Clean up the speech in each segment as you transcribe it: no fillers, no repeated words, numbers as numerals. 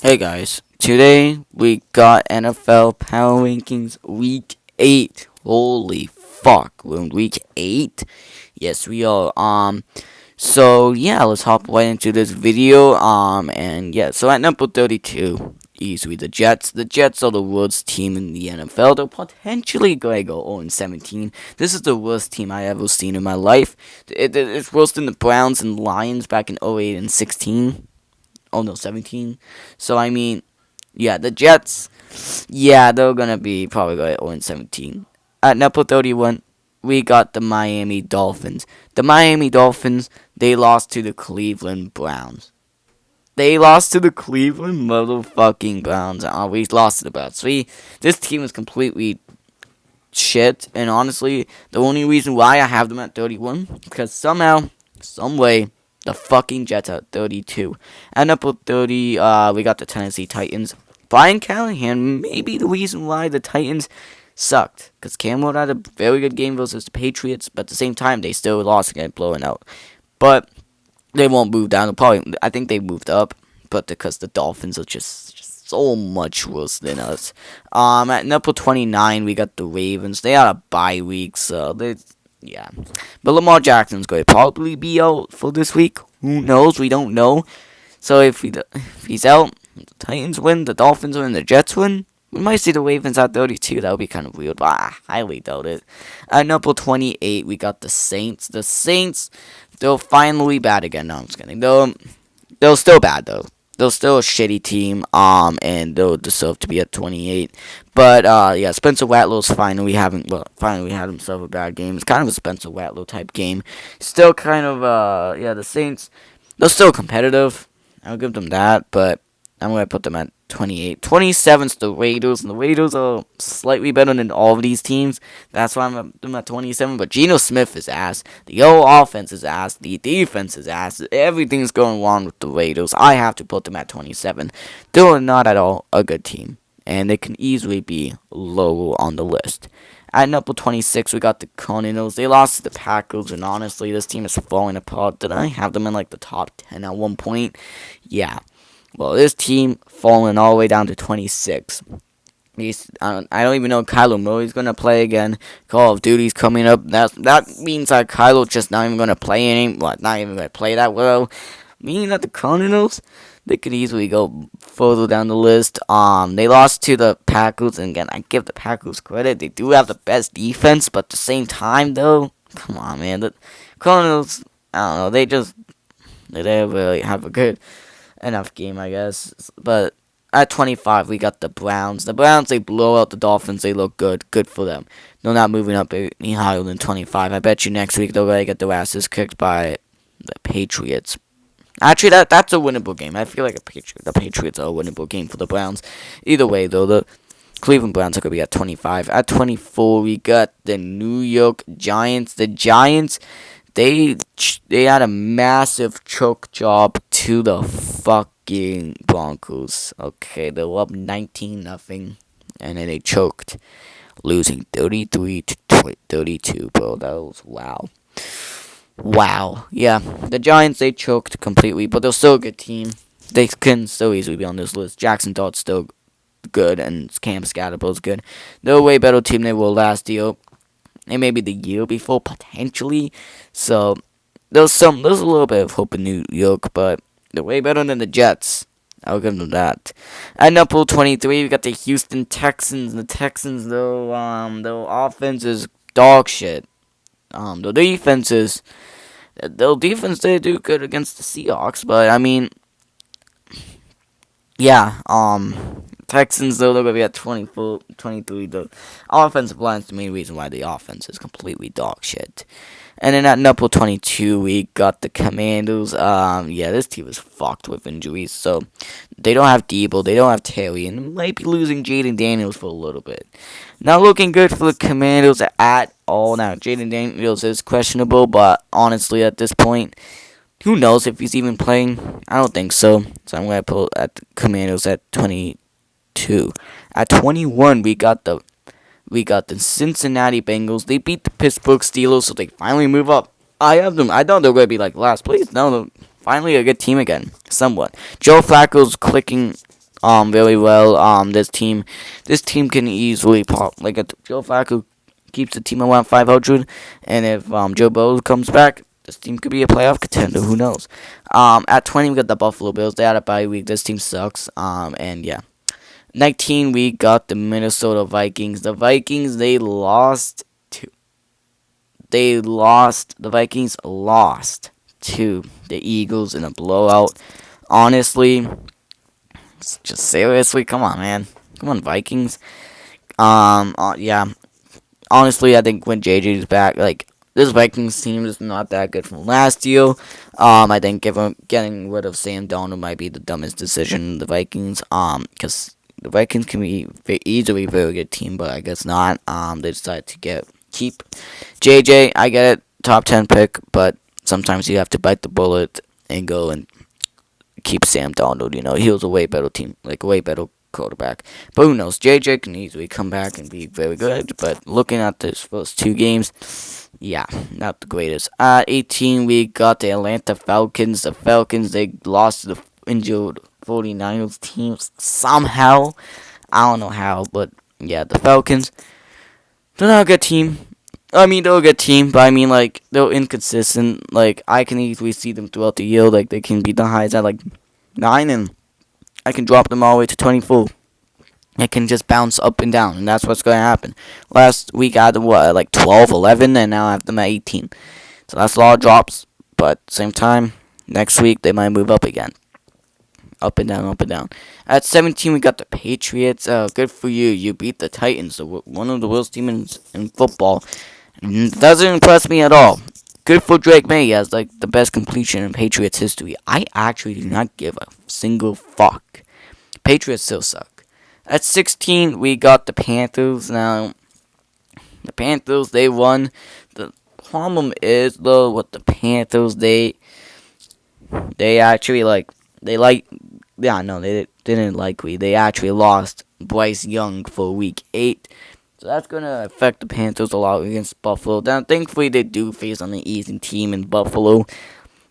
Hey guys, today we got NFL Power Rankings Week 8. Holy fuck, we're in Week 8? Yes, we are. So yeah, let's hop right into this video. And yeah, so at number 32, easily the Jets. The Jets are the worst team in the NFL. They're potentially going to go 0-17. This is the worst team I ever seen in my life. It's worse than the Browns and Lions back in 08 and 16. Oh no, 17. So I mean, yeah, the Jets. Yeah, they're gonna be probably going 0-17. At number 31, we got the Miami Dolphins. The Miami Dolphins. They lost to the Cleveland Browns. They lost to the Cleveland motherfucking Browns. We lost to the Browns. This team is completely shit. And honestly, the only reason why I have them at 31 because somehow, some way, the fucking Jets at 32. At number 30, we got the Tennessee Titans. Brian Callahan may be the reason why the Titans sucked. Because Cam Ward had a very good game versus the Patriots, but at the same time, they still lost again, blowing out. But they won't move down. I think they moved up, but because the Dolphins are just so much worse than us. At number 29, we got the Ravens. They had a bye week, so yeah. But Lamar Jackson's going to probably be out for this week. Who knows? We don't know. So if he's out, the Titans win, the Dolphins win, the Jets win. We might see the Ravens at 32. That would be kind of weird, but I highly doubt it. At number 28, we got the Saints. The Saints, they're finally bad again. No, I'm just kidding. They're still bad, though. They're still a shitty team, and they'll deserve to be at 28. But, yeah, Spencer Rattler's finally had himself a bad game. It's kind of a Spencer Rattler type game. Still kind of, yeah, the Saints, they're still competitive. I'll give them that, but I'm going to put them at 28. 27's the Raiders, and the Raiders are slightly better than all of these teams. That's why I'm at them at 27. But Geno Smith is ass. The whole offense is ass. The defense is ass. Everything's going wrong with the Raiders. I have to put them at 27. They're not at all a good team, and they can easily be lower on the list. At number 26, we got the Cardinals. They lost to the Packers, and honestly, this team is falling apart. Did I have them in like the top 10 at one point? Yeah. Well, this team falling all the way down to 26. I don't even know if Kyler Murray's going to play again. Call of Duty's coming up. That means that Kyler's just not even going to play not even going to play that well. Meaning that the Cardinals, they could easily go further down the list. They lost to the Packers, and again, I give the Packers credit. They do have the best defense, but at the same time, though, come on, man. The Cardinals, I don't know, they don't really have a good enough game, I guess. But at 25, we got the Browns. The Browns, they blow out the Dolphins. They look good. Good for them. They're not moving up any higher than 25. I bet you next week they're going to get their asses kicked by the Patriots. Actually, that's a winnable game. I feel like the Patriots are a winnable game for the Browns. Either way, though, the Cleveland Browns are going to be at 25. At 24, we got the New York Giants. The Giants, they had a massive choke job to the fucking Broncos. Okay, they were up 19-0, and then they choked, losing 33 to 32, bro. That was wow. Wow. Yeah, the Giants, they choked completely, but they're still a good team. They can so easily be on this list. Jackson Dart's still good, and Cam Scatterbo's good. They're a way better team than they were last year. And maybe the year before, potentially. So, there's a little bit of hope in New York, but they're way better than the Jets. I'll give them that. At number 23, we got the Houston Texans. The Texans, though, their offense is dog shit. Their defense, they do good against the Seahawks, but, I mean, yeah, Texans, though, they're going to be at 24, 23. The offensive line is the main reason why the offense is completely dog shit. And then at number 22, we got the Commanders. Yeah, this team is fucked with injuries. So, they don't have Debo, they don't have Terry, and they might be losing Jaden Daniels for a little bit. Not looking good for the Commanders at all. Now, Jaden Daniels is questionable, but honestly, at this point, who knows if he's even playing? I don't think so. So, I'm going to put at the Commanders at 22. At 21, we got the Cincinnati Bengals. They beat the Pittsburgh Steelers, so they finally move up. I have them. I thought they were going to be like last place. No, they're finally a good team again, somewhat. Joe Flacco's clicking very well. This team can easily pop. Like, if Joe Flacco keeps the team around 500, and if Joe Burrow comes back, this team could be a playoff contender. Who knows? At 20, we got the Buffalo Bills. They had a bye week. This team sucks. And yeah. 19, we got the Minnesota Vikings. The Vikings, they lost to. The Vikings lost to the Eagles in a blowout. Honestly, just seriously, come on, man. Come on, Vikings. Yeah. Honestly, I think when JJ's back, like, this Vikings team is not that good from last year. I think getting rid of Sam Darnold might be the dumbest decision in the Vikings. Because the Vikings can be easily a very good team, but I guess not. They decided to keep JJ. I get it, top 10 pick, but sometimes you have to bite the bullet and go and keep Sam Darnold. He was a way better team, like a way better quarterback. But who knows? JJ can easily come back and be very good. But looking at this first two games, yeah, not the greatest. At 18, we got the Atlanta Falcons. The Falcons, they lost to the injured 49ers teams somehow. I don't know how, but yeah, the Falcons, they're not a good team. I mean, they're a good team, but I mean, like, they're inconsistent. Like, I can easily see them throughout the year. Like, they can beat the highs at, like, 9, and I can drop them all the way to 24. I can just bounce up and down, and that's what's going to happen. Last week, I had them, like 12, 11, and now I have them at 18. So that's a lot of drops, but same time, next week, they might move up again. Up and down, up and down. At 17, we got the Patriots. Good for you. You beat the Titans, one of the worst teams in football. It doesn't impress me at all. Good for Drake May. He has, like, the best completion in Patriots history. I actually do not give a single fuck. Patriots still suck. At 16, we got the Panthers. Now, the Panthers, they won. The problem is, though, with the Panthers, they actually, they didn't likely. They actually lost Bryce Young for week 8. So that's going to affect the Panthers a lot against Buffalo. Now, thankfully, they do face on an easy team in Buffalo.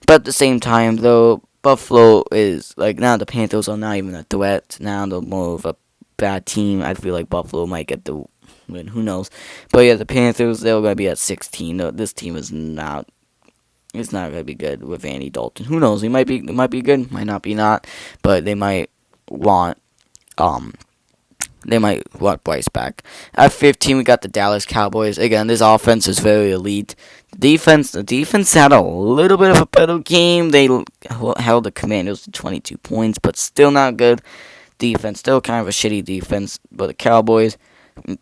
But at the same time, though, Buffalo is, like, now the Panthers are not even a threat. Now they're more of a bad team. I feel like Buffalo might get the win. Who knows? But yeah, the Panthers, they're going to be at 16. This team is not. It's not going to be good with Andy Dalton. Who knows? It might be good, might not be not. But they might want Bryce back. At 15, we got the Dallas Cowboys. Again, this offense is very elite. The defense had a little bit of a better game. They held the Commanders to 22 points, but still not good defense. Still kind of a shitty defense. But the Cowboys,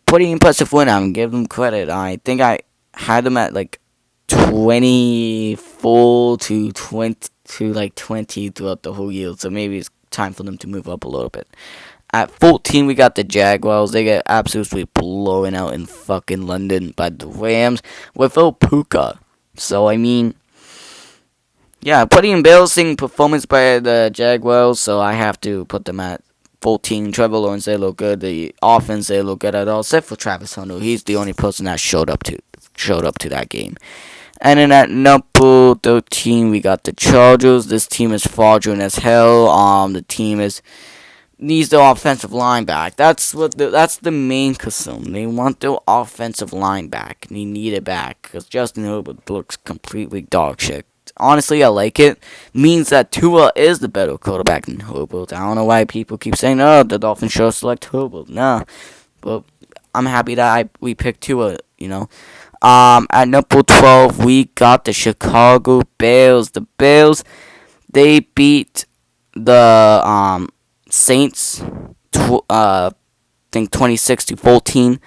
pretty impressive win. I'm gonna give them credit. I think I had them at like 24 to 20 throughout the whole year. So maybe it's time for them to move up a little bit. At 14, we got the Jaguars. They get absolutely blown out in fucking London by the Rams without Puka. So, I mean, yeah, pretty embarrassing performance by the Jaguars. So, I have to put them at 14. Trevor Lawrence, they look good. The offense, they look good at all, except for Travis Hunter. He's the only person that showed up to that game. And then at number 13, we got the Chargers. This team is fraudulent as hell. The team needs their offensive line back. That's the main concern. They want their offensive line back. They need it back because Justin Herbert looks completely dog shit. Honestly, I like it. Means that Tua is the better quarterback than Herbert. I don't know why people keep saying, "Oh, the Dolphins should select Herbert." Nah, but I'm happy that we picked Tua. At number 12, we got the Chicago Bears. The Bears, they beat the Saints, I think 26-14.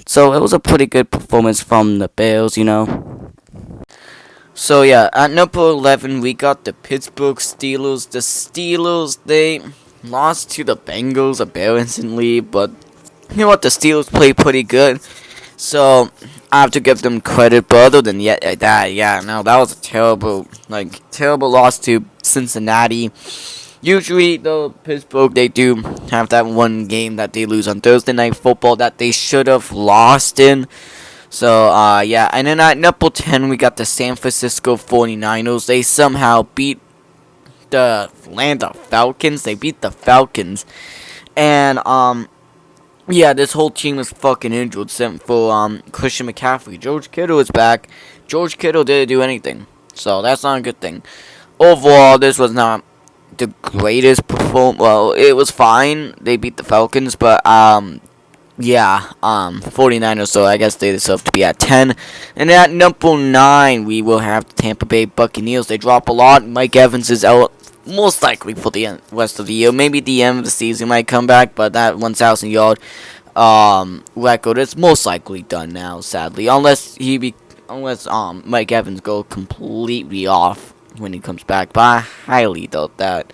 So it was a pretty good performance from the Bears, So yeah, at number 11, we got the Pittsburgh Steelers. The Steelers, they lost to the Bengals embarrassingly, but you know what? The Steelers play pretty good. So I have to give them credit. But other than that, that was a terrible loss to Cincinnati. Usually, though, Pittsburgh, they do have that one game that they lose on Thursday Night Football that they should have lost in. So, yeah. And then at number 10, we got the San Francisco 49ers. They somehow beat the Atlanta Falcons. They beat the Falcons. And yeah, this whole team is fucking injured except for Christian McCaffrey. George Kittle is back. George Kittle didn't do anything, so that's not a good thing. Overall, this was not the greatest perform. Well, it was fine. They beat the Falcons, but yeah, 49ers, so I guess they deserve to be at 10. And at number 9, we will have the Tampa Bay Buccaneers. They drop a lot. Mike Evans is out most likely for the rest of the year. Maybe the end of the season might come back, but that 1,000 yard record is most likely done now, sadly. Unless Mike Evans go completely off when he comes back, but I highly doubt that.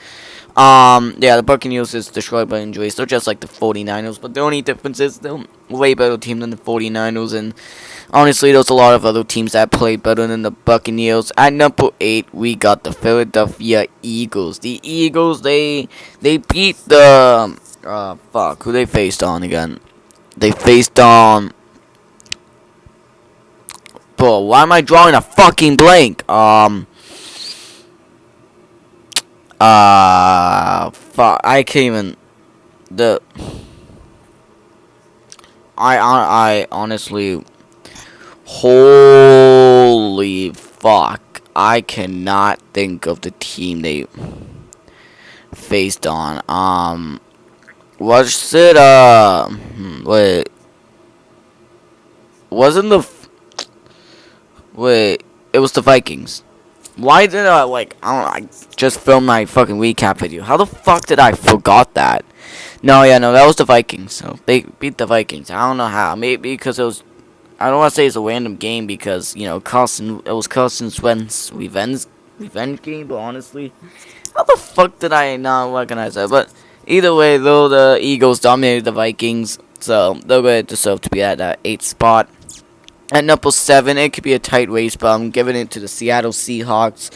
Yeah, the Buccaneers is destroyed by injuries. They're just like the 49ers, but the only difference is they're a way better team than the 49ers, and honestly, there's a lot of other teams that play better than the Buccaneers. At number 8, we got the Philadelphia Eagles. The Eagles, they beat the, who they faced on again? They faced on, bro, why am I drawing a fucking blank? Fuck, I can't even. The I honestly, holy fuck, I cannot think of the team they faced on. Was it wait, wasn't the wait? It was the Vikings. Why did I I don't know, I just filmed my fucking recap video. How the fuck did I forgot that? No, yeah, no, that was the Vikings. So they beat the Vikings. I don't know how. Maybe because it was. I don't want to say it's a random game because It was Carson Wentz's revenge game. But honestly, how the fuck did I not recognize that? But either way, though, the Eagles dominated the Vikings, so they're going to deserve to be at that 8th spot. At number 7, it could be a tight race, but I'm giving it to the Seattle Seahawks.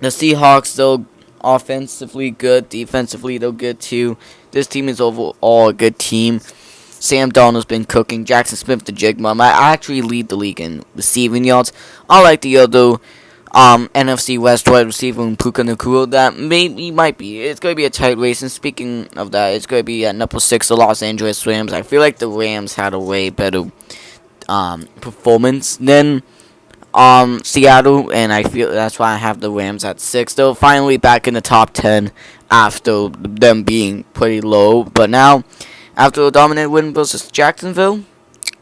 The Seahawks, though, offensively good, defensively they're good too. This team is overall a good team. Sam Darnold's been cooking. Jackson Smith, the Jigma. I actually lead the league in receiving yards. I like the other NFC West wide receiver Puka Nacua. That maybe might be. It's going to be a tight race. And speaking of that, it's going to be at number 6, the Los Angeles Rams. I feel like the Rams had a way better performance than Seattle, and I feel that's why I have the Rams at 6. They're finally back in the top 10 after them being pretty low. But now, after a dominant win versus Jacksonville,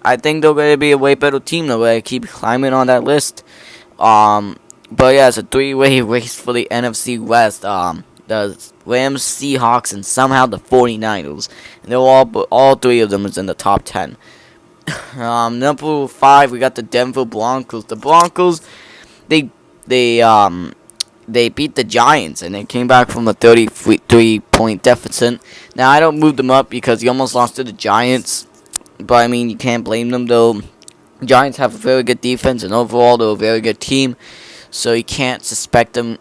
I think they're going to be a way better team. They're going to keep climbing on that list. But yeah, it's a 3-way race for the NFC West. The Rams, Seahawks, and somehow the 49ers. And they're all 3 of them is in the top 10. Number 5, we got the Denver Broncos. The Broncos, they beat the Giants, and they came back from a 33-point deficit. Now, I don't move them up because you almost lost to the Giants, but I mean, you can't blame them, though. Giants have a very good defense, and overall, they're a very good team, so you can't suspect them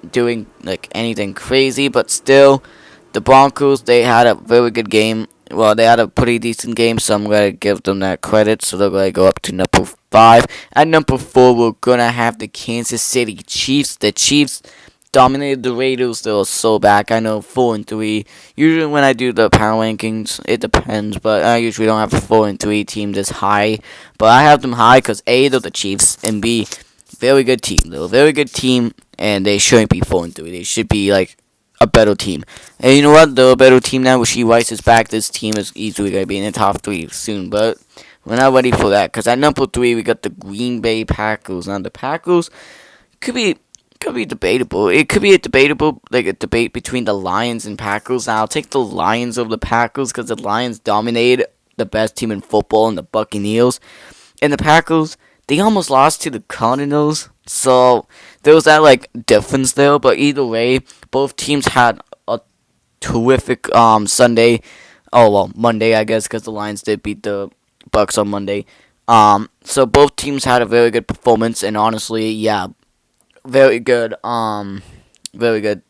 doing anything crazy. But still, the Broncos, they had a very good game. Well, they had a pretty decent game, so I'm going to give them that credit. So they're going to go up to number 5. At number 4, we're going to have the Kansas City Chiefs. The Chiefs dominated the Raiders. They were so back. I know 4-3. Usually when I do the power rankings, it depends. But I usually don't have a 4-3 team this high. But I have them high because A, they're the Chiefs, and B, very good team. They're a very good team, and they shouldn't be 4-3. They should be a better team. And you know what? They're a better team now. Rasheed Rice is back. This team is easily going to be in the top 3 soon. But we're not ready for that. Because at number 3, we got the Green Bay Packers. Now, the Packers could be debatable. It could be a debate between the Lions and Packers. Now, I'll take the Lions over the Packers because the Lions dominated the best team in football and the Buccaneers. And the Packers, they almost lost to the Cardinals. So there was that difference there, but either way, both teams had a terrific Sunday. Oh well, Monday I guess, because the Lions did beat the Bucks on Monday. So both teams had a very good performance, and honestly, yeah, very good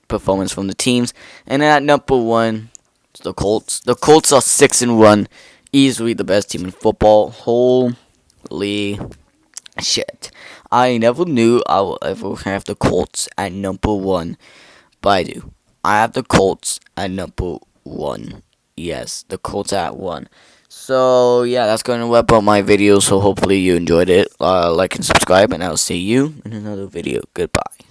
performance from the teams. And then at number 1, it's the Colts. The Colts are 6-1, easily the best team in football. Holy shit. I never knew I would ever have the Colts at number 1, but I do. I have the Colts at number 1. Yes, the Colts at 1. So, yeah, that's going to wrap up my video. So, hopefully, you enjoyed it. Like and subscribe, and I'll see you in another video. Goodbye.